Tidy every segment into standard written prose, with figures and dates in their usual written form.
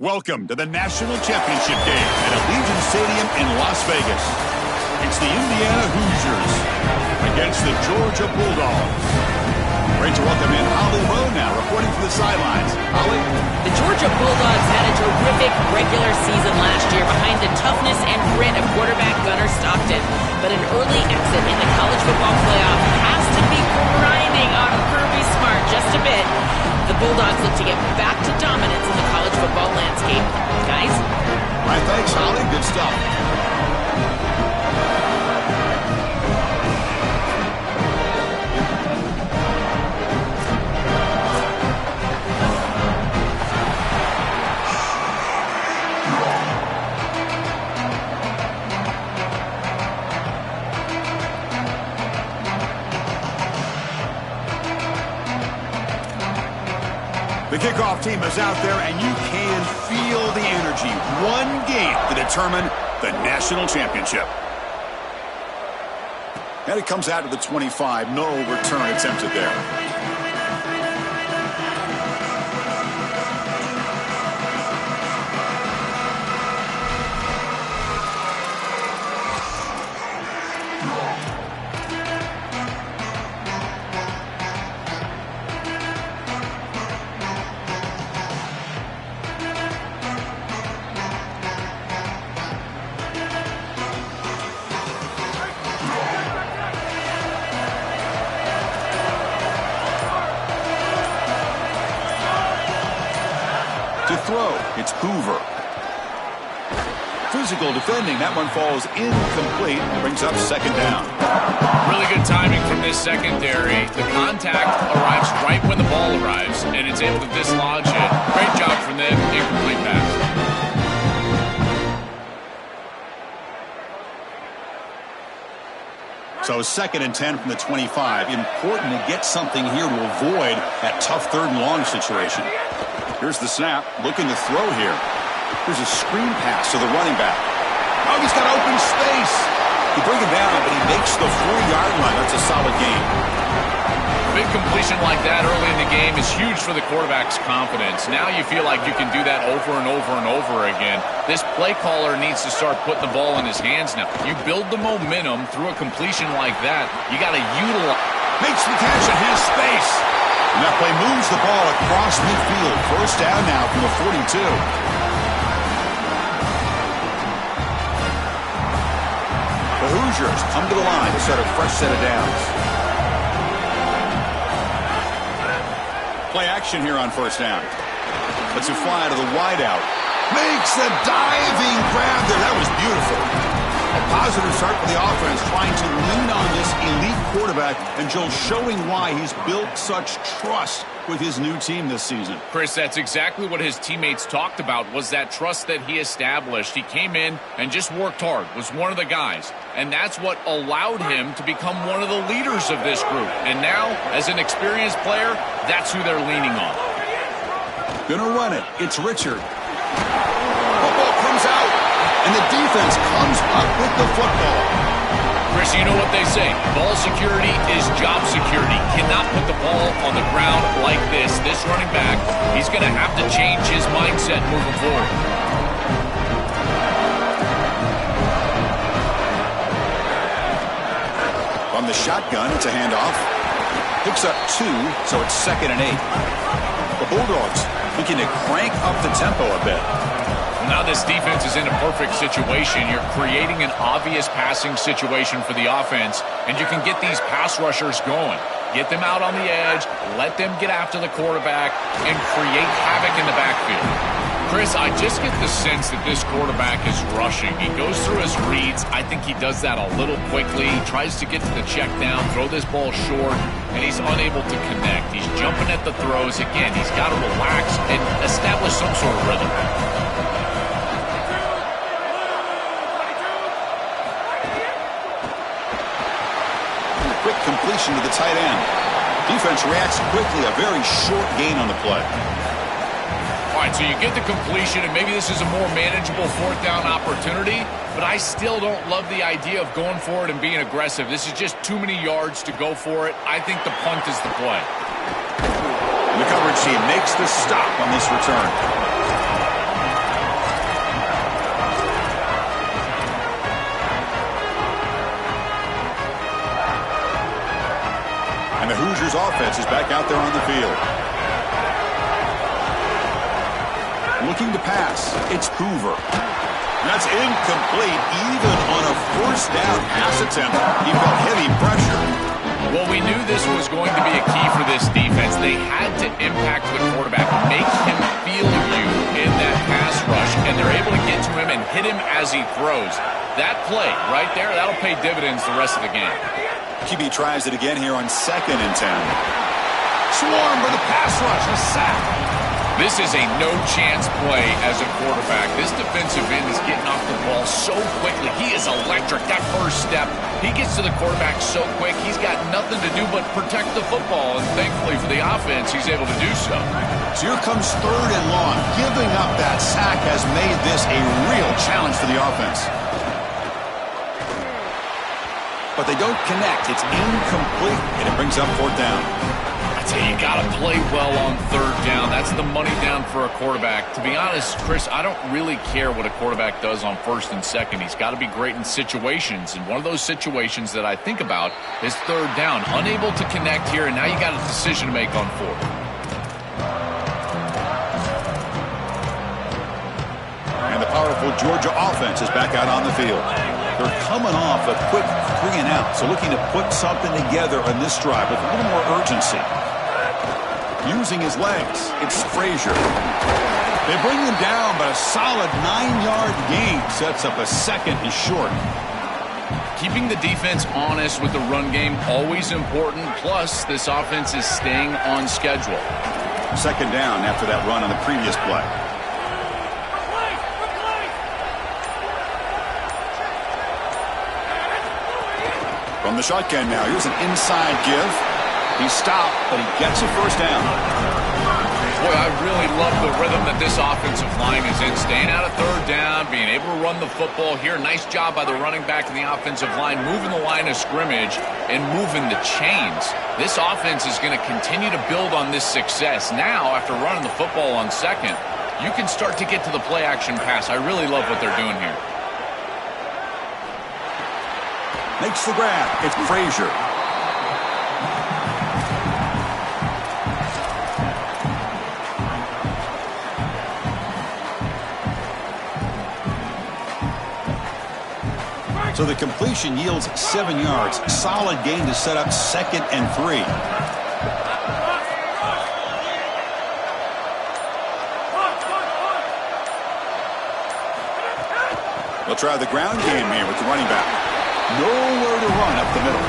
Welcome to the National Championship game at Allegiant Stadium in Las Vegas. It's the Indiana Hoosiers against the Georgia Bulldogs. Great to welcome in Holly Rowe now, reporting from the sidelines. Holly? The Georgia Bulldogs had a terrific regular season last year behind the toughness and grit of quarterback Gunnar Stockton. But an early exit in the college football playoff has to be grinding on Kirby Smart just a bit. The Bulldogs look to get back to dominance in the college football landscape. Guys? All right, thanks, Holly. Good stuff. The kickoff team is out there, and you can feel the energy. One game to determine the national championship. And it comes out to the 25. No return attempted there. To throw, it's Hoover. Physical defending, that one falls incomplete, brings up second down. Really good timing from this secondary. The contact arrives right when the ball arrives, and it's able to dislodge it. Great job from them, incomplete pass. So 2nd and 10 from the 25. Important to get something here to avoid that tough 3rd and long situation. Here's the snap, looking to throw here. Here's a screen pass to the running back. Oh, he's got open space. He bring him down, but he makes the 4-yard line. That's a solid game. Big completion like that early in the game is huge for the quarterback's confidence. Now you feel like you can do that over and over and over again. This play caller needs to start putting the ball in his hands now. You build the momentum through a completion like that. You got to utilize. Makes the catch and has space. And that play moves the ball across midfield. 1st down now from the 42. The Hoosiers come to the line to start a fresh set of downs. Play action here on 1st down. Lets it fly to the wideout. Makes the diving grab there. That was beautiful. A positive start for the offense, trying to lean on this elite quarterback, and Joe showing why he's built such trust with his new team this season. Chris, that's exactly what his teammates talked about, was that trust that he established. He came in and just worked hard, was one of the guys, and that's what allowed him to become one of the leaders of this group. And now, as an experienced player, that's who they're leaning on. Gonna run it. It's Richard. Football comes out, and the defense comes up with the football. Chris, you know what they say. Ball security is job security. Cannot put the ball on the ground like this. This running back, he's going to have to change his mindset moving forward. From the shotgun, it's a handoff. Picks up 2, so it's 2nd and 8. The Bulldogs looking to crank up the tempo a bit. Now this defense is in a perfect situation. You're creating an obvious passing situation for the offense, and you can get these pass rushers going. Get them out on the edge, let them get after the quarterback, and create havoc in the backfield. Chris, I just get the sense that this quarterback is rushing. He goes through his reads. I think he does that a little quickly. He tries to get to the check down, throw this ball short, and he's unable to connect. He's jumping at the throws. Again, he's got to relax and establish some sort of rhythm. Quick completion to the tight end. Defense reacts quickly. A very short gain on the play. All right, so you get the completion, and maybe this is a more manageable 4th down opportunity, but I still don't love the idea of going for it and being aggressive. This is just too many yards to go for it. I think the punt is the play. And the coverage team makes the stop on this return. Chargers offense is back out there on the field. Looking to pass. It's Hoover. That's incomplete, even on a first down pass attempt. He felt heavy pressure. Well, we knew this was going to be a key for this defense. They had to impact the quarterback, make him feel you in that pass rush, and they're able to get to him and hit him as he throws. That play right there, that'll pay dividends the rest of the game. QB tries it again here on 2nd and 10. Swarm for the pass rush, a sack. This is a no-chance play as a quarterback. This defensive end is getting off the ball so quickly. He is electric. That first step, he gets to the quarterback so quick, he's got nothing to do but protect the football. And thankfully for the offense, he's able to do so. So here comes 3rd and long. Giving up that sack has made this a real challenge for the offense. But they don't connect. It's incomplete, and it brings up 4th down. You got to play well on 3rd down. That's the money down for a quarterback. To be honest, Chris, I don't really care what a quarterback does on 1st and 2nd. He's got to be great in situations, and one of those situations that I think about is 3rd down. Unable to connect here, and now you got a decision to make on 4th. And the powerful Georgia offense is back out on the field. They're coming off a quick 3 and out, so looking to put something together on this drive with a little more urgency. Using his legs, it's Frazier. They bring him down, but a solid 9-yard gain sets up a 2nd and short. Keeping the defense honest with the run game, always important. Plus, this offense is staying on schedule. 2nd down after that run on the previous play. From the shotgun now, here's an inside give. He stopped, but he gets a 1st down. Boy, I really love the rhythm that this offensive line is in. Staying out of 3rd down, being able to run the football here. Nice job by the running back and the offensive line, moving the line of scrimmage and moving the chains. This offense is going to continue to build on this success. Now, after running the football on 2nd, you can start to get to the play-action pass. I really love what they're doing here. Makes the grab. It's Frazier. So the completion yields 7 yards. Solid gain to set up 2nd and 3. They'll try the ground game here with the running back. Nowhere to run up the middle.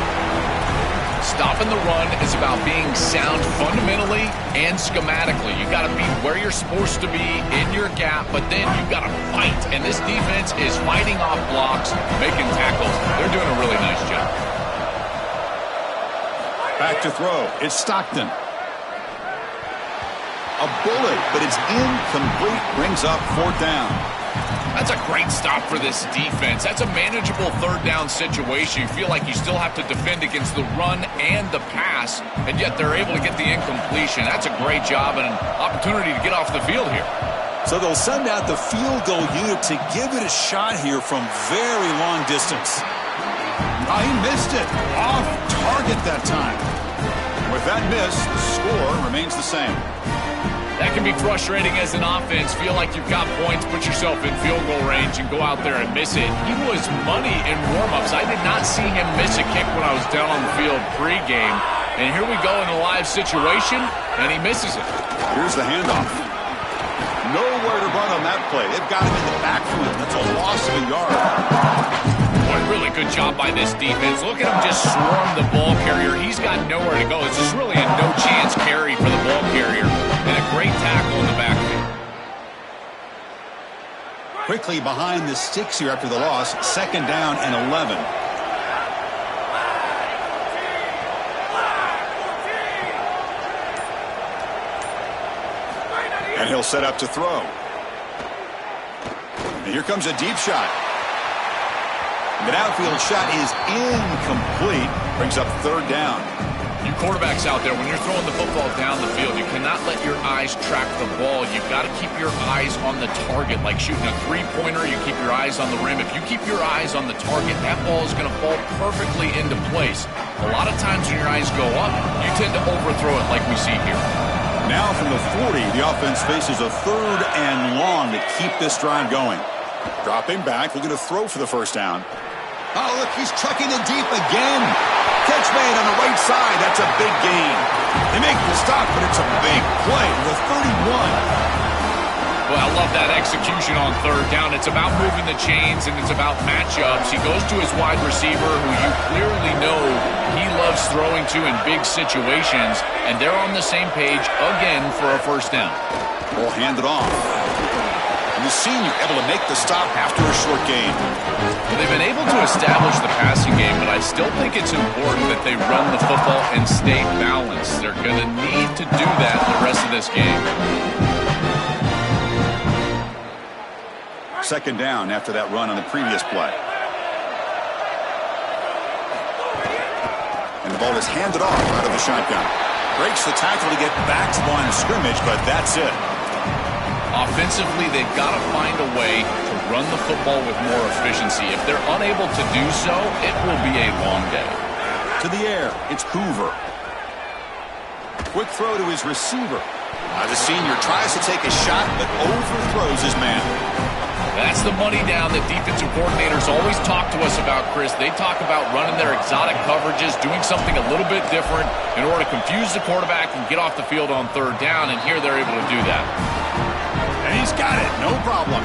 Stopping the run is about being sound fundamentally and schematically. You got to be where you're supposed to be in your gap, but then you got to fight. And this defense is fighting off blocks, making tackles. They're doing a really nice job. Back to throw. It's Stockton. A bullet, but it's incomplete. Brings up 4th down. That's a great stop for this defense. That's a manageable 3rd down situation. You feel like you still have to defend against the run and the pass, and yet they're able to get the incompletion. That's a great job and an opportunity to get off the field here. So they'll send out the field goal unit to give it a shot here from very long distance. Oh, he missed it. Off target that time. With that miss, the score remains the same. That can be frustrating as an offense. Feel like you've got points, put yourself in field goal range, and go out there and miss it. He was money in warm-ups. I did not see him miss a kick when I was down on the field pregame. And here we go in a live situation, and he misses it. Here's the handoff. Nowhere to run on that play. They've got him in the backfield. That's a loss of a yard. Boy, really good job by this defense. Look at him just swarm the ball carrier. He's got nowhere to go. This is really a no-chance carry for the ball carrier. And a great tackle in the backfield. Quickly behind the sticks here after the loss. 2nd down and 11. And he'll set up to throw. And here comes a deep shot. The outfield shot is incomplete. Brings up 3rd down. You quarterbacks out there, when you're throwing the football down the field, you cannot let your eyes track the ball. You've got to keep your eyes on the target. Like shooting a three-pointer, you keep your eyes on the rim. If you keep your eyes on the target, that ball is going to fall perfectly into place. A lot of times when your eyes go up, you tend to overthrow it like we see here. Now from the 40, the offense faces a 3rd and long to keep this drive going. Dropping back, looking to throw for the first down. Oh, look, he's chucking it deep again. Catch made on the right side. That's a big gain. They make the stop, but it's a big play to the 31. Well, I love that execution on 3rd down. It's about moving the chains, and it's about matchups. He goes to his wide receiver, who you clearly know he loves throwing to in big situations, and they're on the same page again for a first down. Ball handed off. And the senior able to make the stop after a short gain. Well, they've been able to establish the passing game, but I still think it's important that they run the football and stay balanced. They're going to need to do that the rest of this game. 2nd down after that run on the previous play. And the ball is handed off out of the shotgun. Breaks the tackle to get back to the line of scrimmage, but that's it. Offensively, they've got to find a way to run the football with more efficiency. If they're unable to do so, it will be a long day. To the air, it's Hoover. Quick throw to his receiver. The senior tries to take a shot, but overthrows his man. That's the money down that defensive coordinators always talk to us about, Chris. They talk about running their exotic coverages, doing something a little bit different in order to confuse the quarterback and get off the field on 3rd down, and here they're able to do that. And he's got it, no problem.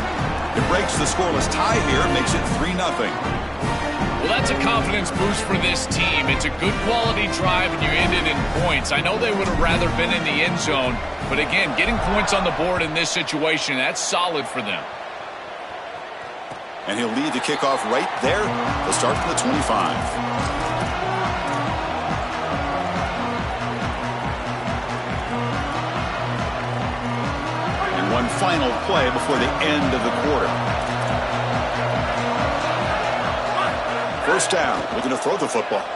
It breaks the scoreless tie here and makes it 3-0. Well, that's a confidence boost for this team. It's a good quality drive, and you ended in points. I know they would have rather been in the end zone, but again, getting points on the board in this situation, that's solid for them. And he'll lead the kickoff right there. They'll start from the 25. One final play before the end of the quarter. 1st down, looking to throw the football.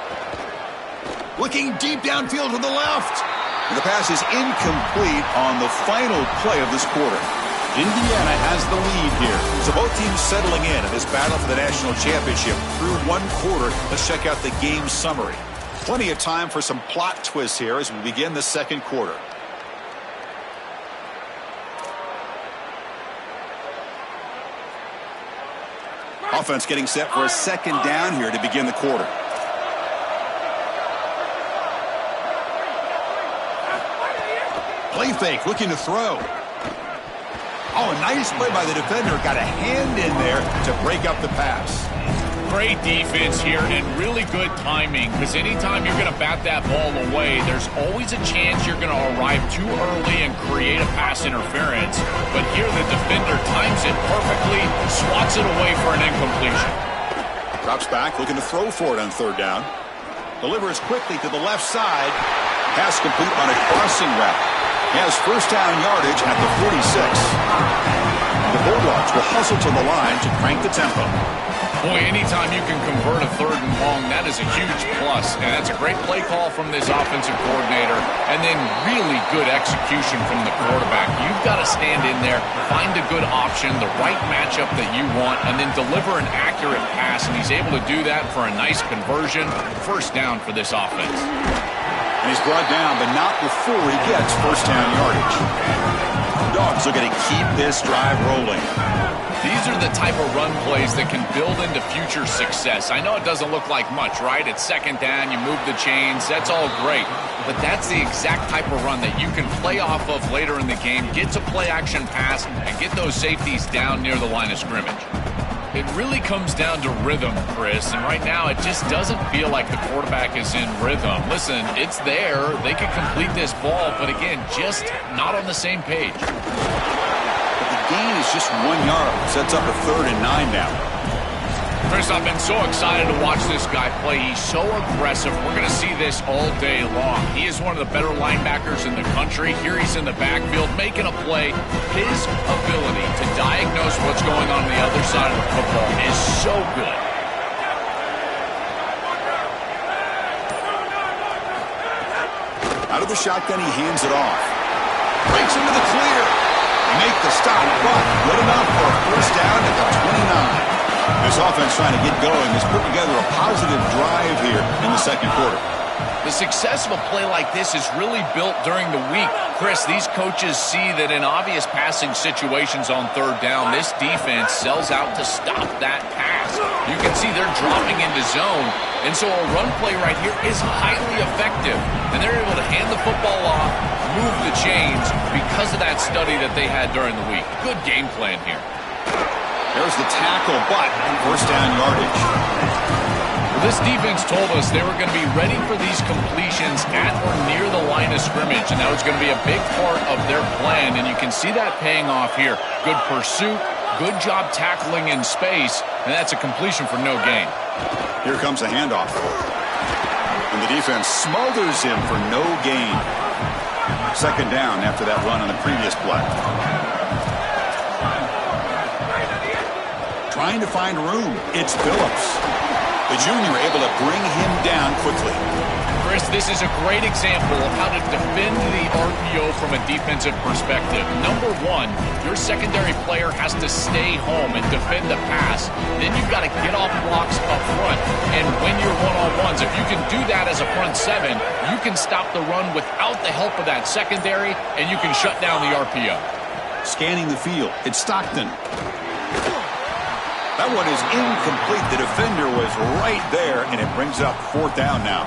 Looking deep downfield to the left. And the pass is incomplete on the final play of this quarter. Indiana has the lead here. So both teams settling in this battle for the national championship through 1 quarter. Let's check out the game summary. Plenty of time for some plot twists here as we begin the 2nd quarter. Offense getting set for a 2nd down here to begin the quarter. Play fake, looking to throw. Oh, a nice play by the defender. Got a hand in there to break up the pass. Great defense here and really good timing, because anytime you're going to bat that ball away, there's always a chance you're going to arrive too early and create a pass interference. But here the defender times it perfectly, swats it away for an incompletion. Drops back, looking to throw for it on 3rd down. Delivers quickly to the left side. Pass complete on a crossing route. He has 1st down yardage at the 46. The Bulldogs will hustle to the line to crank the tempo. Boy, anytime you can convert a 3rd and long, that is a huge plus. And that's a great play call from this offensive coordinator. And then really good execution from the quarterback. You've got to stand in there, find a good option, the right matchup that you want, and then deliver an accurate pass. And he's able to do that for a nice conversion. 1st down for this offense. And he's brought down, but not before he gets 1st down yardage. The Dogs are going to keep this drive rolling. These are the type of run plays that can build into future success. I know it doesn't look like much, right? It's 2nd down, you move the chains, that's all great. But that's the exact type of run that you can play off of later in the game, get to play action pass, and get those safeties down near the line of scrimmage. It really comes down to rhythm, Chris, and right now it just doesn't feel like the quarterback is in rhythm. Listen, it's there. They can complete this ball, but again, just not on the same page. Gain is just 1 yard. Sets up a 3rd and 9 now. Chris, I've been so excited to watch this guy play. He's so aggressive. We're going to see this all day long. He is one of the better linebackers in the country. Here he's in the backfield making a play. His ability to diagnose what's going on the other side of the football is so good. Out of the shotgun, he hands it off. Breaks into the clear. Make the stop, but good enough for a first down at the 29. This offense trying to get going has put together a positive drive here in the second quarter. The success of a play like this is really built during the week. Chris, these coaches see that in obvious passing situations on third down, this defense sells out to stop that pass. You can see they're dropping into zone, and so a run play right here is highly effective. And they're able to hand the football off, move the chains because of that study that they had during the week. Good game plan here. There's the tackle, but first down yardage. This defense told us they were going to be ready for these completions at or near the line of scrimmage, and that was going to be a big part of their plan, and you can see that paying off here. Good pursuit, good job tackling in space, and that's a completion for no gain. Here comes a handoff. And the defense smothers him for no gain. Second down after that run on the previous play. Trying to find room. It's Phillips. The junior able to bring him down quickly. Chris, this is a great example of how to defend the RPO from a defensive perspective. Number one, your secondary player has to stay home and defend the pass. Then you've got to get off blocks up front. And when you're one-on-ones, if you can do that as a front seven, you can stop the run without the help of that secondary, and you can shut down the RPO. Scanning the field. It's Stockton. That one is incomplete. The defender was right there, and it brings up fourth down now.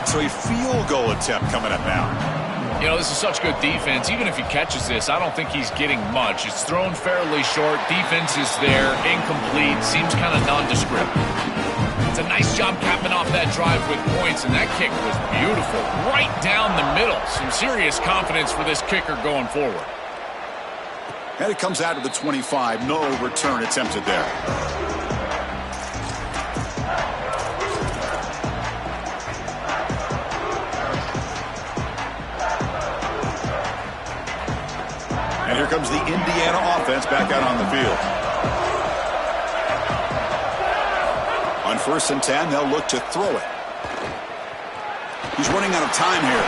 So a field goal attempt coming up now. You know, this is such good defense. Even if he catches this, I don't think he's getting much. It's thrown fairly short. Defense is there. Incomplete. Seems kind of nondescript. It's a nice job capping off that drive with points, and that kick was beautiful. Right down the middle. Some serious confidence for this kicker going forward. And it comes out of the 25. No return attempted there. And here comes the Indiana offense back out on the field. On 1st and 10, they'll look to throw it. He's running out of time here.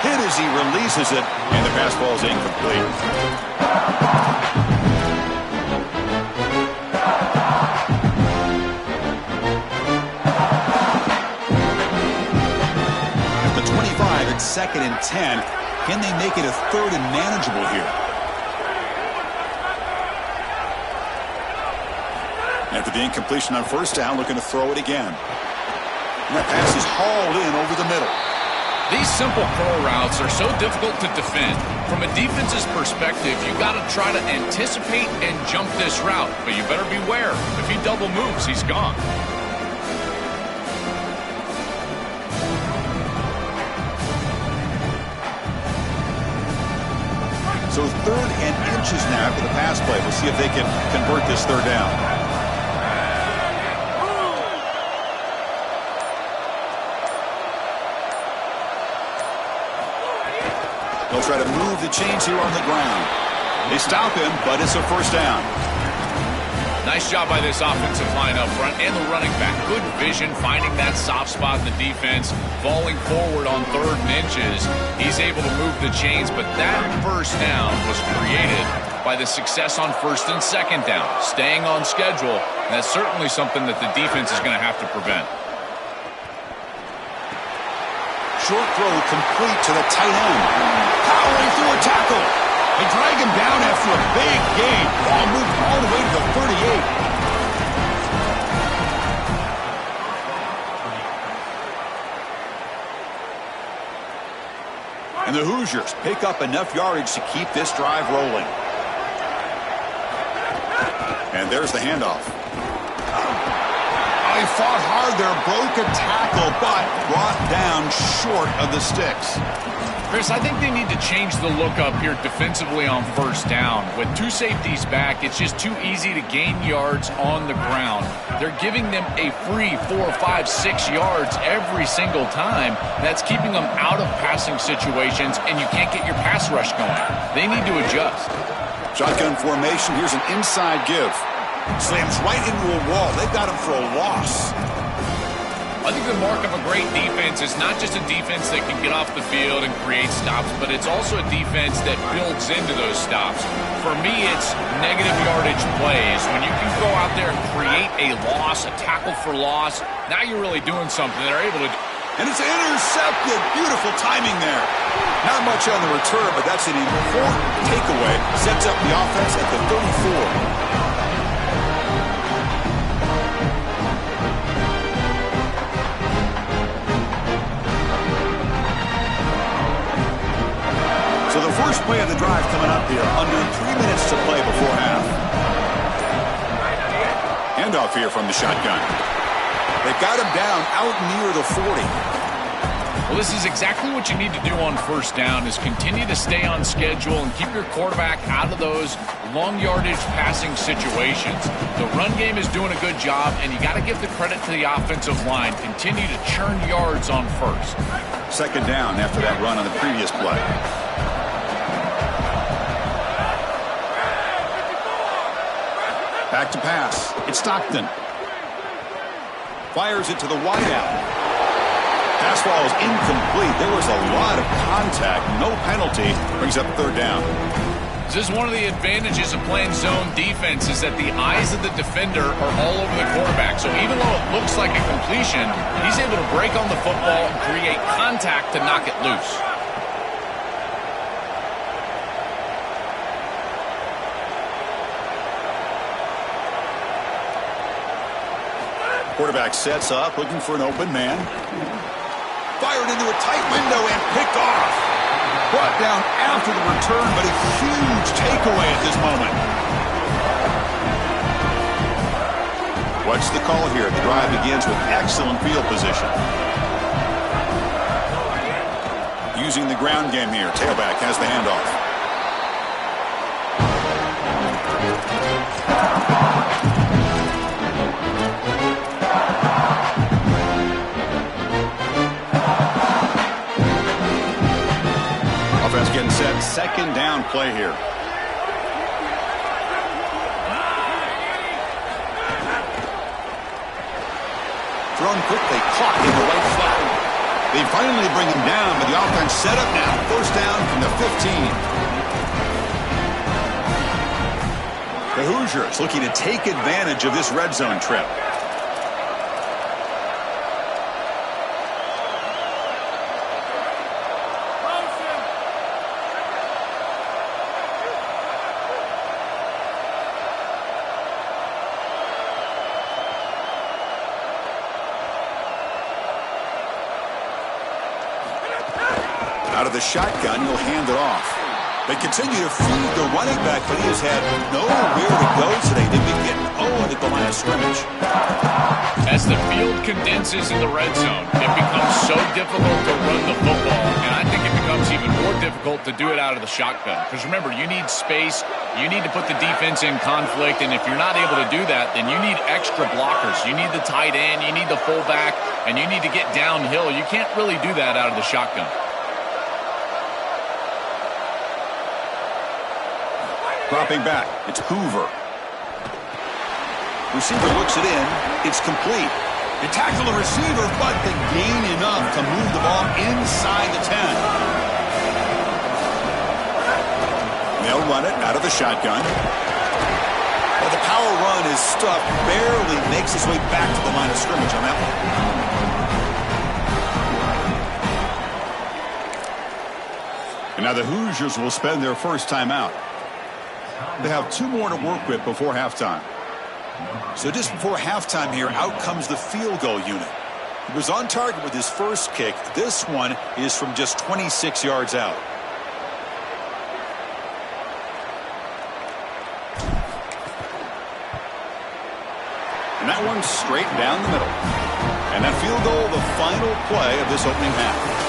Hit as he releases it, and the pass ball is incomplete. At the 25, it's 2nd and 10. Can they make it a 3rd and manageable here? After the incompletion on 1st down, looking to throw it again. And that pass is hauled in over the middle. These simple curl routes are so difficult to defend. From a defense's perspective, you got to try to anticipate and jump this route. But you better beware. If he double moves, he's gone. So 3rd and inches now after the pass play. We'll see if they can convert this 3rd down. They'll try to move the chains here on the ground. They stop him, but it's a 1st down. Nice job by this offensive line up front and the running back. Good vision, finding that soft spot in the defense, falling forward on 3rd and inches. He's able to move the chains, but that 1st down was created by the success on 1st and 2nd down. Staying on schedule, and that's certainly something that the defense is going to have to prevent. Short throw complete to the tight end. Powering through a tackle. They drag him down after a big gain. Ball moved all the way to the 38. And the Hoosiers pick up enough yardage to keep this drive rolling. And there's the handoff. He fought hard there, broke a tackle, but brought down short of the sticks. Chris, I think they need to change the look up here defensively on 1st down. With 2 safeties back, it's just too easy to gain yards on the ground. They're giving them a free 4, 5, 6 yards every single time. That's keeping them out of passing situations, and you can't get your pass rush going. They need to adjust. Shotgun formation. Here's an inside give. Slams right into a wall. They've got him for a loss. I think the mark of a great defense is not just a defense that can get off the field and create stops, but it's also a defense that builds into those stops. For me, it's negative yardage plays. When you can go out there and create a loss, a tackle for loss, now you're really doing something. They're able to do. And it's intercepted. Beautiful timing there. Not much on the return, but that's an important takeaway. Sets up the offense at the 34. So the first play of the drive coming up here. Under 3 minutes to play before half. Handoff here from the shotgun. They've got him down out near the 40. Well, this is exactly what you need to do on first down is continue to stay on schedule and keep your quarterback out of those long yardage passing situations. The run game is doing a good job, and you got to give the credit to the offensive line. Continue to churn yards on first. Second down after that run on the previous play. Back to pass. It's Stockton. Fires it to the wideout. Pass ball is incomplete. There was a lot of contact. No penalty. Brings up third down. This is one of the advantages of playing zone defense is that the eyes of the defender are all over the quarterback. So even though it looks like a completion, he's able to break on the football and create contact to knock it loose. Quarterback sets up, looking for an open man. Fired into a tight window and picked off. Brought down after the return, but a huge takeaway at this moment. What's the call here? The drive begins with excellent field position. Using the ground game here. Tailback has the handoff. Offense getting set. Second down play here. Thrown quickly, caught in the right flat. They finally bring him down, but the offense set up now. First down from the 15. The Hoosiers looking to take advantage of this red zone trip. Out of the shotgun, he'll hand it off. They continue to feed the running back, but he has had nowhere to go today. They've been getting owned at the line of scrimmage. As the field condenses in the red zone, it becomes so difficult to run the football, and I think it becomes even more difficult to do it out of the shotgun. Because remember, you need space, you need to put the defense in conflict, and if you're not able to do that, then you need extra blockers. You need the tight end, you need the fullback, and you need to get downhill. You can't really do that out of the shotgun. Dropping back, it's Hoover. Receiver looks it in. It's complete. They tackle the receiver, but they gain enough to move the ball inside the 10. They'll run it out of the shotgun. But the power run is stuffed. Barely makes its way back to the line of scrimmage on that one. And now the Hoosiers will spend their first time out. They have two more to work with before halftime. So just before halftime here, out comes the field goal unit. He was on target with his first kick. This one is from just 26 yards out. And that one's straight down the middle. And that field goal, the final play of this opening half.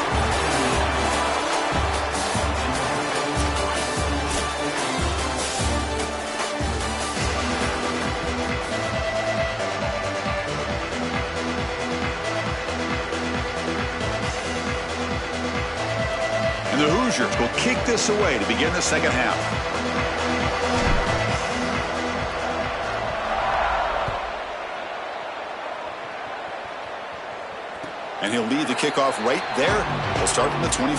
And the Hoosiers will kick this away to begin the second half. And he'll lead the kickoff right there. We'll start from the 25.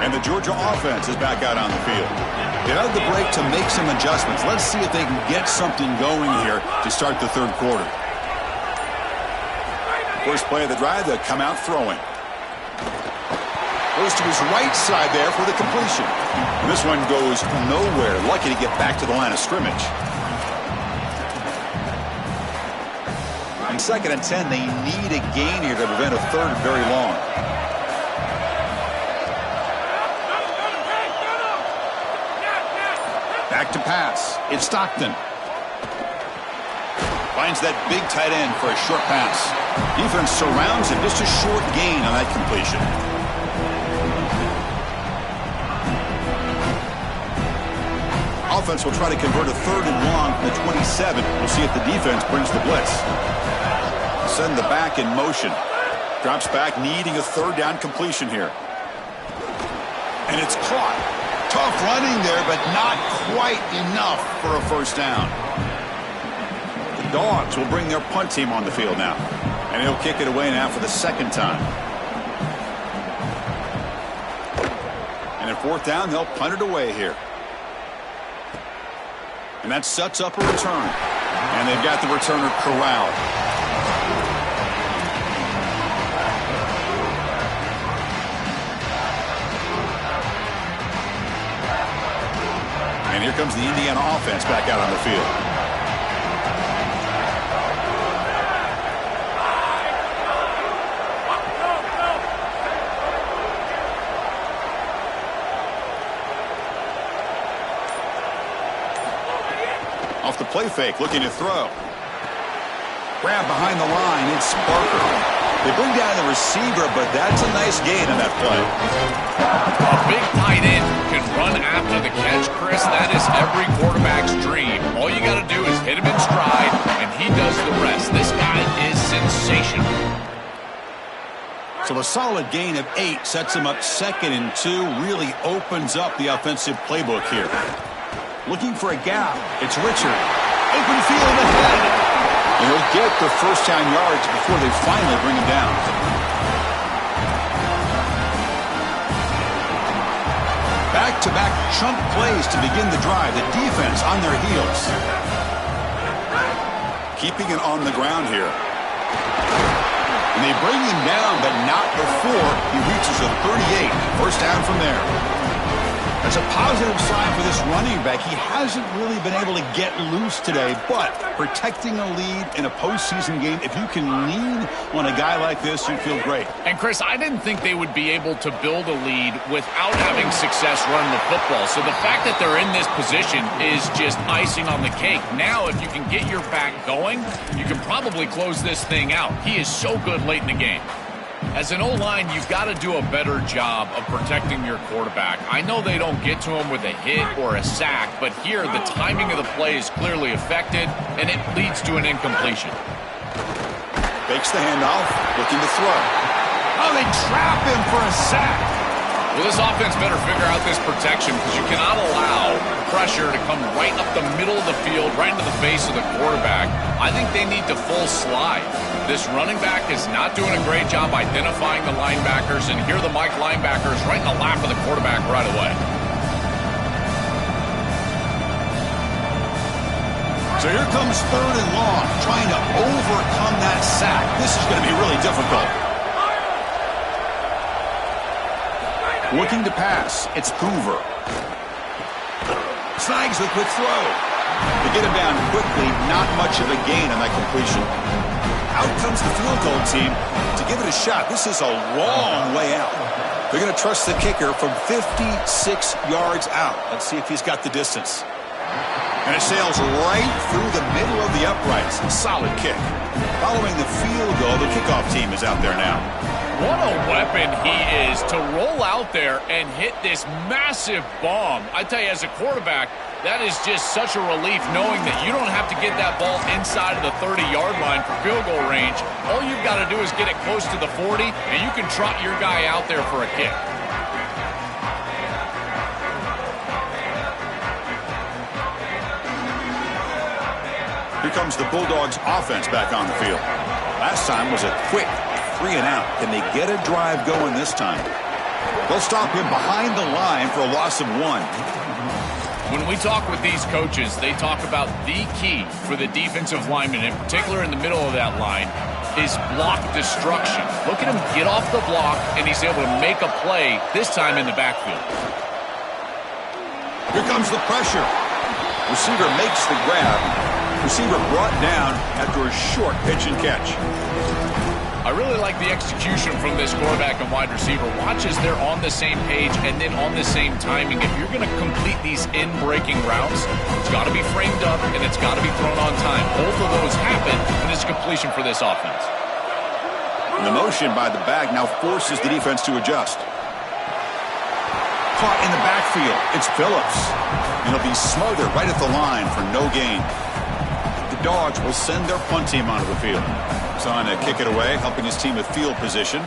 And the Georgia offense is back out on the field. They had the break to make some adjustments. Let's see if they can get something going here to start the third quarter. First play of the drive, they'll come out throwing. Goes to his right side there for the completion. And this one goes nowhere. Lucky to get back to the line of scrimmage. On 2nd and 10, they need a gain here to prevent a third and very long. Back to pass. It's Stockton. Finds that big tight end for a short pass. Defense surrounds him. Just a short gain on that completion. Offense will try to convert a third and long from the 27. We'll see if the defense brings the blitz. Send the back in motion. Drops back, needing a third down completion here. And it's caught. Tough running there, but not quite enough for a first down. The Dogs will bring their punt team on the field now. And he'll kick it away now for the second time. And at 4th down, they'll punt it away here. And that sets up a return. And they've got the returner corralled. And here comes the Indiana offense back out on the field. Off the play fake, looking to throw. Grab behind the line, it's Parker. They bring down the receiver, but that's a nice gain on that play. A big tight end can run after the catch, Chris. That is every quarterback's dream. All you got to do is hit him in stride, and he does the rest. This guy is sensational. So a solid gain of 8 sets him up 2nd and 2, really opens up the offensive playbook here. Looking for a gap. It's Richard. Open field ahead. And he'll get the first down yards before they finally bring him down. Back-to-back chunk plays to begin the drive. The defense on their heels. Keeping it on the ground here. And they bring him down, but not before he reaches a 38. First down from there. That's a positive sign for this running back. He hasn't really been able to get loose today, but protecting a lead in a postseason game, if you can lean on a guy like this, you feel great. And, Chris, I didn't think they would be able to build a lead without having success running the football. So the fact that they're in this position is just icing on the cake. Now, if you can get your back going, you can probably close this thing out. He is so good late in the game. As an O-line, you've got to do a better job of protecting your quarterback. I know they don't get to him with a hit or a sack, but here the timing of the play is clearly affected, and it leads to an incompletion. Fakes the handoff, looking to throw. Oh, they trap him for a sack. Well, this offense better figure out this protection because you cannot allow pressure to come right up the middle of the field, right into the face of the quarterback. I think they need to full slide. This running back is not doing a great job identifying the linebackers, and here the Mike linebackers right in the lap of the quarterback right away. So here comes 3rd and long, trying to overcome that sack. This is going to be really difficult. Looking to pass, it's Hoover. Snags the quick throw. To get him down quickly, not much of a gain on that completion. Out comes the field goal team to give it a shot. This is a long way out. They're going to trust the kicker from 56 yards out. Let's see if he's got the distance. And it sails right through the middle of the uprights. Solid kick. Following the field goal, the kickoff team is out there now. What a weapon he is to roll out there and hit this massive bomb. I tell you, as a quarterback, that is just such a relief knowing that you don't have to get that ball inside of the 30-yard line for field goal range. All you've got to do is get it close to the 40, and you can trot your guy out there for a kick. Here comes the Bulldogs offense back on the field. Last time was a quick 3 and out. Can they get a drive going this time? They'll stop him behind the line for a loss of 1. When we talk with these coaches, they talk about the key for the defensive lineman, in particular in the middle of that line, is block destruction. Look at him get off the block, and he's able to make a play, this time in the backfield. Here comes the pressure. Receiver makes the grab. Receiver brought down after a short pitch and catch. I really like the execution from this quarterback and wide receiver. Watch as they're on the same page and then on the same timing. If you're going to complete these in-breaking routes, it's got to be framed up and it's got to be thrown on time. Both of those happen, and it's completion for this offense. And the motion by the back now forces the defense to adjust. Caught in the backfield. It's Phillips. And he'll be smothered right at the line for no gain. The Dogs will send their punt team onto the field. He's on to kick it away, helping his team with field position.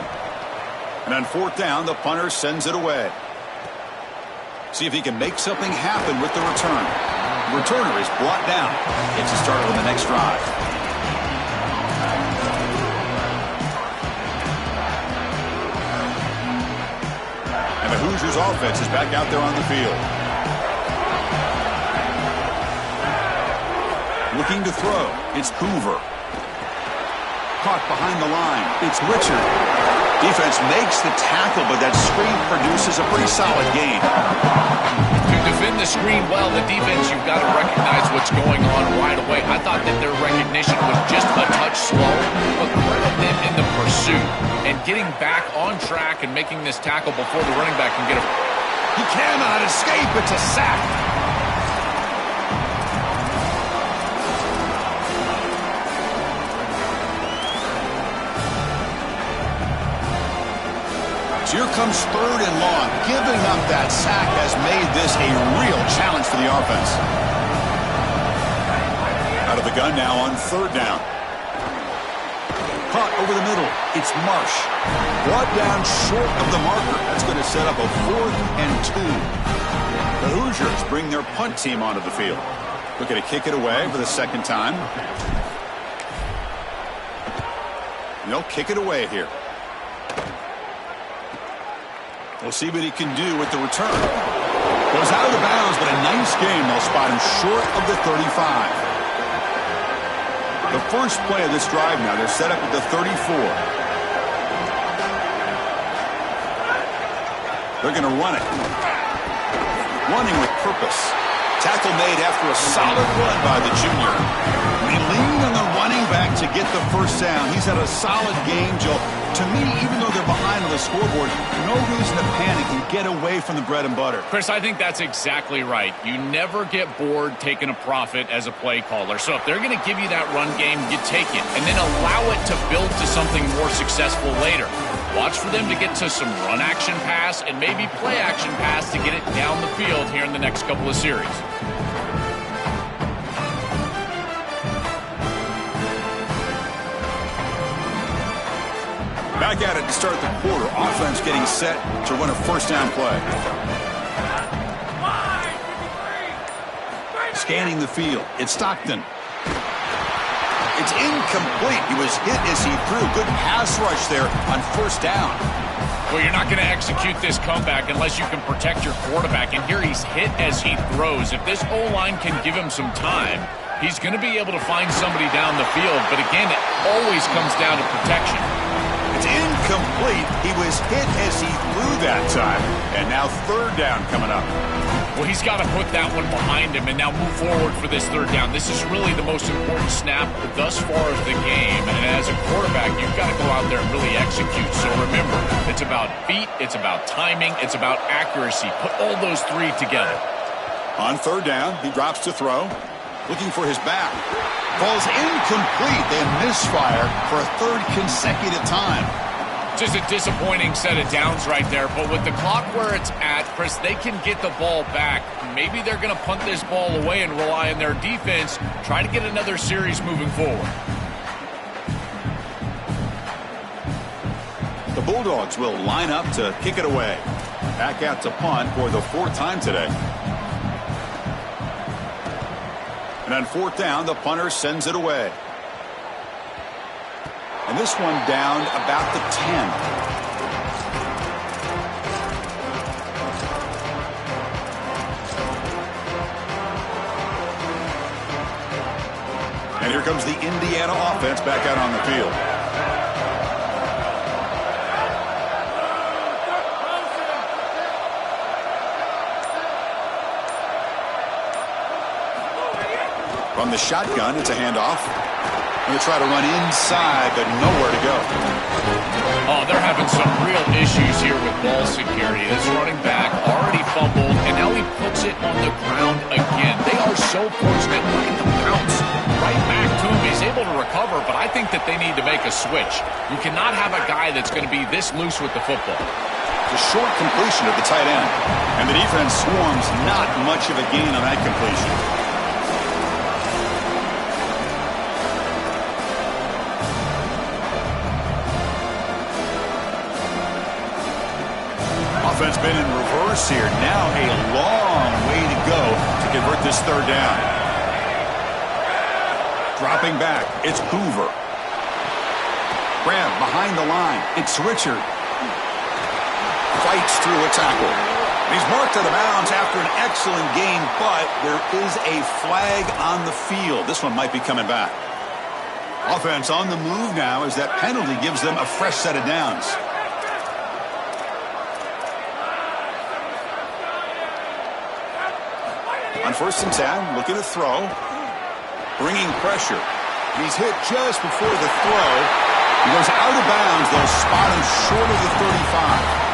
And on 4th down, the punter sends it away. See if he can make something happen with the return. The returner is brought down. Gets us started on the next drive. And the Hoosiers offense is back out there on the field. Looking to throw. It's Hoover. Caught behind the line. It's Richard. Defense makes the tackle, but that screen produces a pretty solid gain. To defend the screen well, the defense, you've got to recognize what's going on right away. I thought that their recognition was just a touch slow, but credit them in the pursuit and getting back on track and making this tackle before the running back can get a... He cannot escape. It's a sack. So here comes 3rd and long. Giving up that sack has made this a real challenge for the offense. Out of the gun now on 3rd down. Caught over the middle. It's Marsh. Brought down short of the marker. That's going to set up a 4th and 2. The Hoosiers bring their punt team onto the field. Looking to kick it away for the 2nd time. And they'll kick it away here. We'll see what he can do with the return. Goes out of the bounds, but a nice game. They'll spot him short of the 35. The first play of this drive now, they're set up at the 34. They're going to run it. Running with purpose. Tackle made after a solid run by the junior. They lean on the running back to get the first down. He's had a solid game, Joe. To me, even though they're behind on the scoreboard, no reason to panic and get away from the bread and butter. Chris, I think that's exactly right. You never get bored taking a profit as a play caller. So if they're going to give you that run game, you take it and then allow it to build to something more successful later. Watch for them to get to some run action pass and maybe play action pass to get it down the field here in the next couple of series. Back at it to start the quarter. Offense getting set to run a 1st down play. Scanning the field. It's Stockton. It's incomplete. He was hit as he threw. Good pass rush there on 1st down. Well, you're not going to execute this comeback unless you can protect your quarterback. And here he's hit as he throws. If this O-line can give him some time, he's going to be able to find somebody down the field. But again, it always comes down to protection. It's incomplete. He was hit as he threw that time. And now 3rd down coming up. Well, he's got to put that one behind him and now move forward for this 3rd down. This is really the most important snap thus far of the game. And as a quarterback, you've got to go out there and really execute. So remember, it's about feet, it's about timing, it's about accuracy. Put all those 3 together. On 3rd down, he drops to throw. Looking for his back. Falls incomplete. They misfire for a 3rd consecutive time. Just a disappointing set of downs right there. But with the clock where it's at, Chris, they can get the ball back. Maybe they're going to punt this ball away and rely on their defense. Try to get another series moving forward. The Bulldogs will line up to kick it away. Back out to punt for the 4th time today. And on fourth down, the punter sends it away. And this one down about the 10. And here comes the Indiana offense back out on the field. From the shotgun, it's a handoff. Going to try to run inside, but nowhere to go. Oh, they're having some real issues here with ball security. This running back already fumbled, and now he puts it on the ground again. They are so fortunate. Look at the bounce right back to him. He's able to recover, but I think that they need to make a switch. You cannot have a guy that's going to be this loose with the football. The short completion of the tight end. And the defense swarms, not much of a gain on that completion. Offense been in reverse here. Now a long way to go to convert this third down. Dropping back, it's Hoover. Grab behind the line. It's Richard. Fights through a tackle. He's marked out of bounds after an excellent game, but there is a flag on the field. This one might be coming back. Offense on the move now as that penalty gives them a fresh set of downs. On 1st and 10, looking to throw. Bringing pressure. He's hit just before the throw. He goes out of bounds. They'll spot him short of the 35.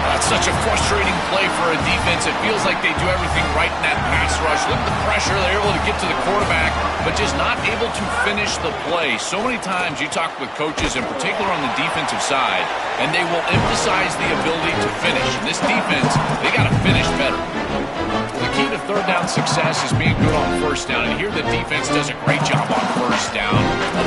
That's such a frustrating play for a defense. It feels like they do everything right in that pass rush. Look at the pressure. They're able to get to the quarterback, but just not able to finish the play. So many times you talk with coaches, in particular on the defensive side, and they will emphasize the ability to finish. This defense, they got to finish better. The key to third down success is being good on first down. And here the defense does a great job on first down,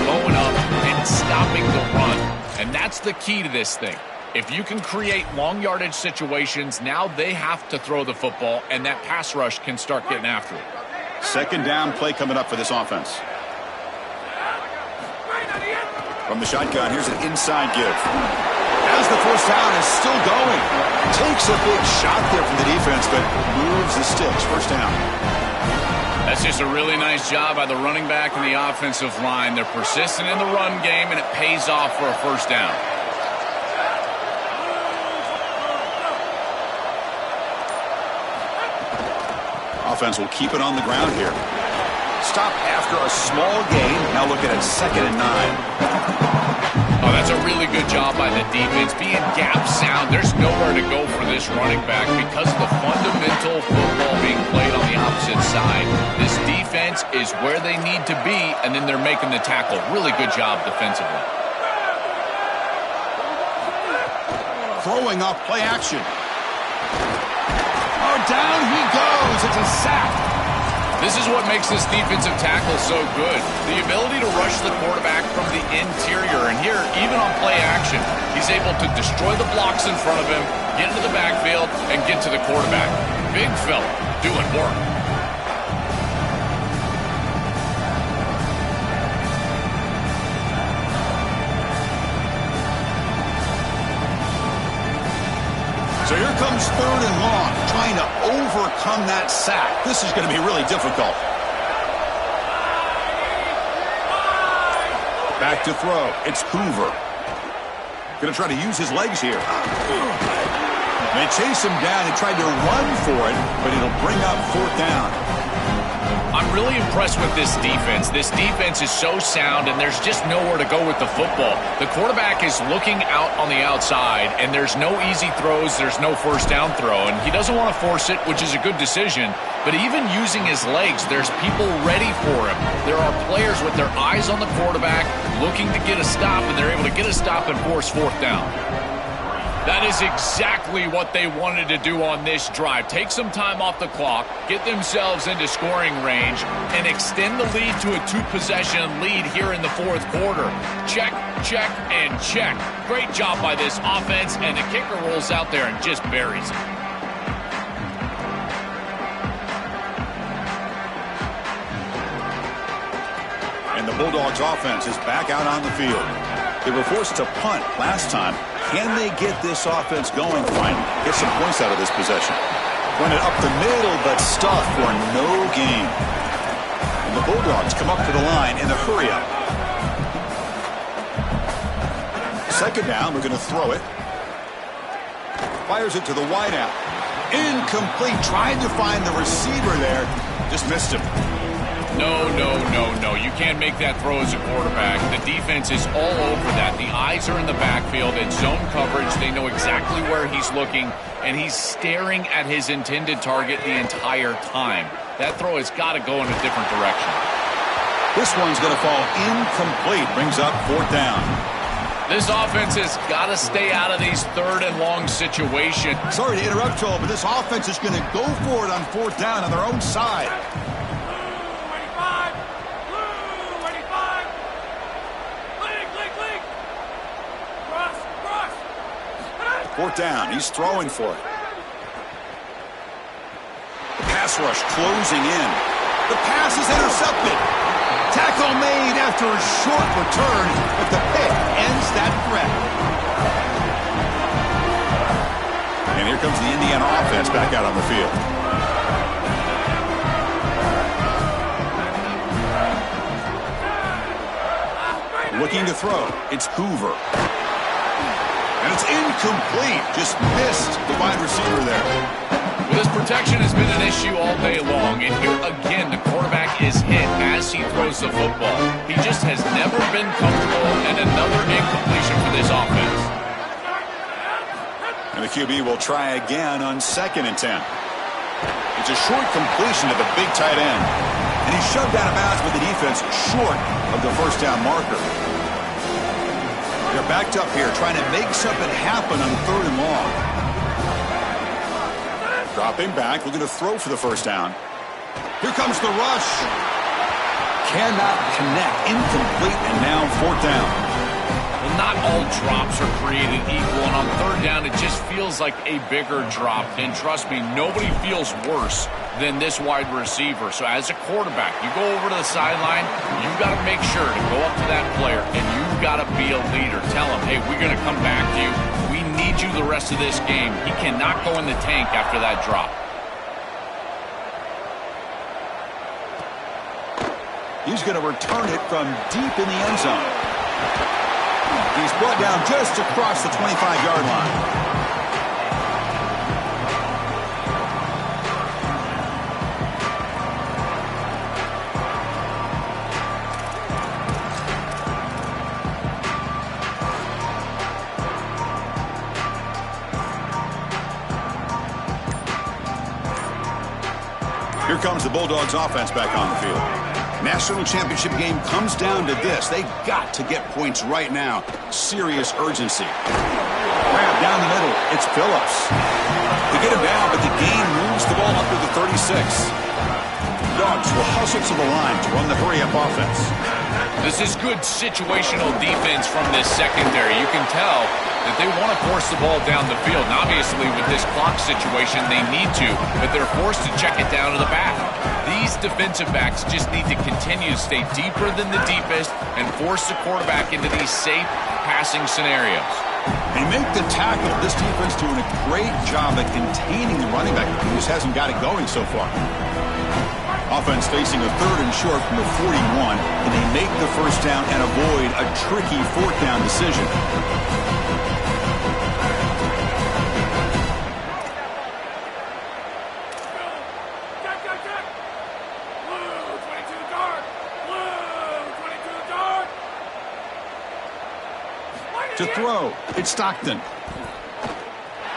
blowing up and stopping the run. And that's the key to this thing. If you can create long yardage situations, now they have to throw the football, and that pass rush can start getting after it. Second down play coming up for this offense. From the shotgun, here's an inside give. As the first down is still going. Takes a big shot there from the defense, but moves the sticks. First down. That's just a really nice job by the running back and the offensive line. They're persistent in the run game, and it pays off for a first down. Offense will keep it on the ground here. Stop after a small gain. Now looking at 2nd and 9. Oh, that's a really good job by the defense. Being gap sound, there's nowhere to go for this running back because of the fundamental football being played on the opposite side. This defense is where they need to be, and then they're making the tackle. Really good job defensively. Throwing off play action. Oh, down he goes. It's a sack. This is what makes this defensive tackle so good. The ability to rush the quarterback from the interior. And here, even on play action, he's able to destroy the blocks in front of him, get into the backfield, and get to the quarterback. Big fella doing work. So here comes 3rd and long, trying to overcome that sack. This is going to be really difficult. Back to throw. It's Hoover. Going to try to use his legs here. They chase him down and tried to run for it, but it'll bring up 4th down. I'm really impressed with this defense. This defense is so sound, and there's just nowhere to go with the football. The quarterback is looking out on the outside, and there's no easy throws. There's no first down throw, and he doesn't want to force it, which is a good decision. But even using his legs, there's people ready for him. There are players with their eyes on the quarterback looking to get a stop, and they're able to get a stop and force 4th down. That is exactly what they wanted to do on this drive. Take some time off the clock, get themselves into scoring range, and extend the lead to a 2-possession lead here in the 4th quarter. Check, check, and check. Great job by this offense, and the kicker rolls out there and just buries it. And the Bulldogs offense is back out on the field. They were forced to punt last time. Can they get this offense going finally? Get some points out of this possession. Run it up the middle, but stuffed for no gain. And the Bulldogs come up to the line in the hurry-up. Second down, we're going to throw it. Fires it to the wideout. Incomplete. Trying to find the receiver there. Just missed him. No. You can't make that throw as a quarterback. The defense is all over that. The eyes are in the backfield. It's zone coverage. They know exactly where he's looking, and he's staring at his intended target the entire time. That throw has got to go in a different direction. This one's going to fall incomplete. Brings up fourth down. This offense has got to stay out of these third and long situations. Sorry to interrupt, Joel, but this offense is going to go for it on fourth down on their own side. Fourth down. He's throwing for it. The pass rush closing in. The pass is intercepted. Tackle made after a short return, but the pick ends that threat. And here comes the Indiana offense back out on the field. Looking to throw. It's Hoover. And it's incomplete. Just missed the wide receiver there. Well, this protection has been an issue all day long. And here again, the quarterback is hit as he throws the football. He just has never been comfortable, and another incompletion for this offense. And the QB will try again on 2nd and 10. It's a short completion to the big tight end. And he's shoved out of bounds with the defense short of the first down marker. They're backed up here trying to make something happen on 3rd and long. Dropping back, looking to throw for the first down. Here comes the rush. Cannot connect. Incomplete, and now 4th down. Well, not all drops are created equal, and on 3rd down, it just feels like a bigger drop. And trust me, nobody feels worse than this wide receiver. So as a quarterback, you go over to the sideline, you've got to make sure to go up to that player, and you've got to be a leader. Tell him, hey, we're going to come back to you. We need you the rest of this game. He cannot go in the tank after that drop. He's going to return it from deep in the end zone. He's brought down just across the 25-yard line. Here comes the Bulldogs offense back on the field. National championship game comes down to this. They got to get points right now. Serious urgency. Grab down the middle. It's Phillips. They get him down, but the gain moves the ball up to the 36. Dogs will hustle to the line to run the hurry-up offense. This is good situational defense from this secondary. You can tell that they want to force the ball down the field. And obviously, with this clock situation, they need to, but they're forced to check it down to the back. These defensive backs just need to continue to stay deeper than the deepest and force the quarterback into these safe passing scenarios. They make the tackle. This defense doing a great job at containing the running back. He just hasn't got it going so far. Offense facing a 3rd and short from the 41, and they make the first down and avoid a tricky 4th down decision. To throw, it's Stockton.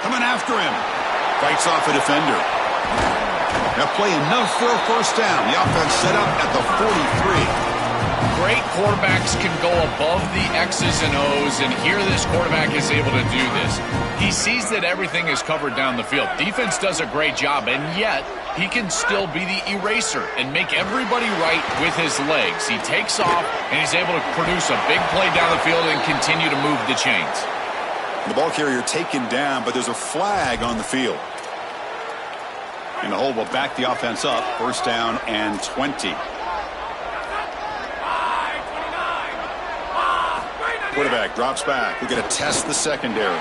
Coming after him. Fights off a defender. They'll play enough for a first down. The offense set up at the 43. Great quarterbacks can go above the X's and O's, and here this quarterback is able to do this. He sees that everything is covered down the field. Defense does a great job, and yet he can still be the eraser and make everybody right with his legs. He takes off, and he's able to produce a big play down the field and continue to move the chains. The ball carrier taken down, but there's a flag on the field. And the hold will back the offense up. First down and 20. Quarterback drops back. We're going to test the secondary.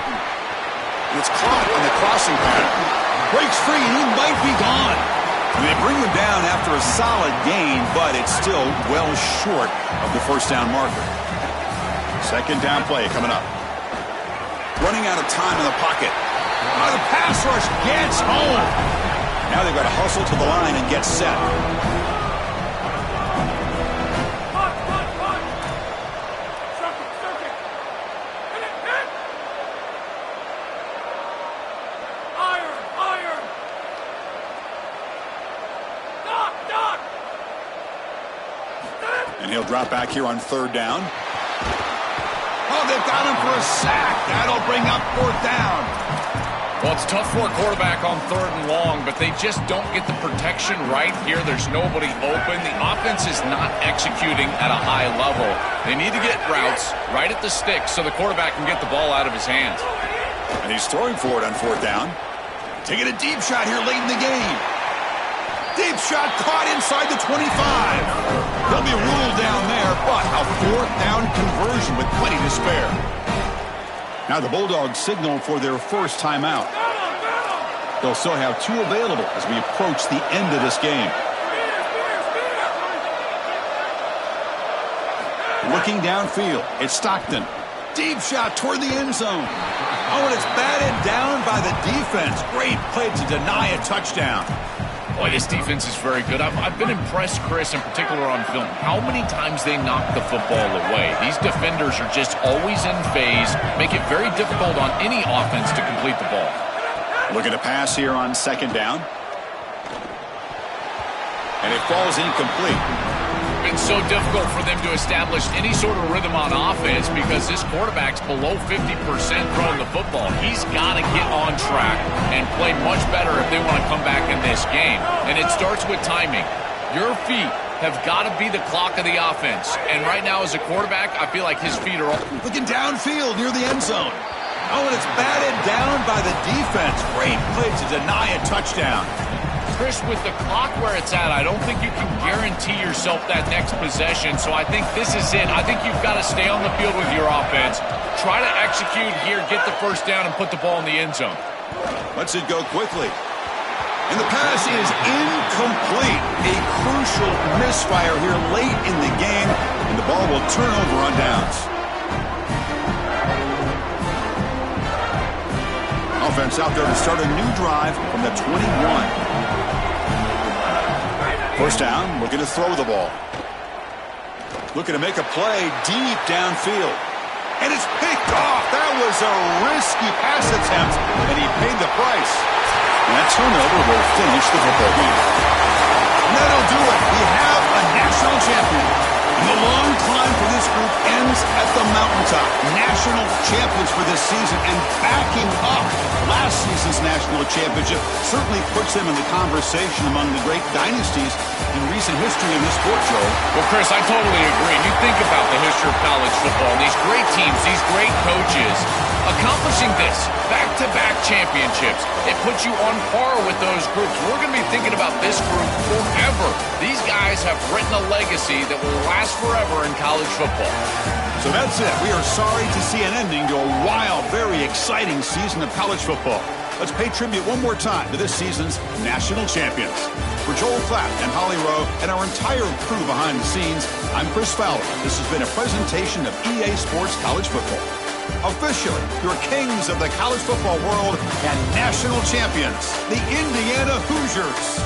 It's caught on the crossing pattern. Breaks free, and he might be gone. They bring him down after a solid gain, but it's still well short of the first down marker. Second down play coming up. Running out of time in the pocket. Oh, the pass rush gets home. Now they've got to hustle to the line and get set. And he'll drop back here on third down. Oh, they've got him for a sack. That'll bring up fourth down. Well, it's tough for a quarterback on third and long, but they just don't get the protection right here. There's nobody open. The offense is not executing at a high level. They need to get routes right at the stick so the quarterback can get the ball out of his hands. And he's throwing for it on fourth down. Taking a deep shot here late in the game. Deep shot caught inside the 25. There'll be a rule down there, but a fourth down conversion with plenty to spare. Now the Bulldogs signal for their first timeout. They'll still have two available as we approach the end of this game. Looking downfield, it's Stockton. Deep shot toward the end zone. Oh, and it's batted down by the defense. Great play to deny a touchdown. Boy, this defense is very good. I've been impressed, Chris, in particular on film, how many times they knock the football away. These defenders are just always in phase, make it very difficult on any offense to complete the ball. Looking to pass here on second down. And it falls incomplete. It's been so difficult for them to establish any sort of rhythm on offense because this quarterback's below 50% throwing the football. He's got to get on track and play much better if they want to come back in this game. And it starts with timing. Your feet have got to be the clock of the offense. And right now as a quarterback, I feel like his feet are all... Looking downfield near the end zone. Oh, and it's batted down by the defense. Great play to deny a touchdown. Chris, with the clock where it's at, I don't think you can guarantee yourself that next possession. So I think this is it. I think you've got to stay on the field with your offense. Try to execute here, get the first down, and put the ball in the end zone. Lets it go quickly. And the pass is incomplete. A crucial misfire here late in the game, and the ball will turn over on downs. Offense out there to start a new drive from the 21. First down, looking to throw the ball. Looking to make a play deep downfield. And it's picked off. That was a risky pass attempt, and he paid the price. And that turnover will finish the football game. And that'll do it. We have a national champion. And the long climb for this group ends at the mountaintop. National champions for this season, and backing up last season's national championship certainly puts them in the conversation among the great dynasties in recent history in this sport, Joe. Well, Chris, I totally agree. And you think about the history of college football, and these great teams, these great coaches, accomplishing this, back-to-back championships, it puts you on par with those groups. We're going to be thinking about this group forever. These guys have written a legacy that will last forever in college football. So that's it. We are sorry to see an ending to a wild, very exciting season of college football. Let's pay tribute one more time to this season's national champions. For Joel Clapp and Holly Rowe and our entire crew behind the scenes, I'm Chris Fowler. This has been a presentation of EA Sports College Football. Officially, your kings of the college football world and national champions, the Indiana Hoosiers.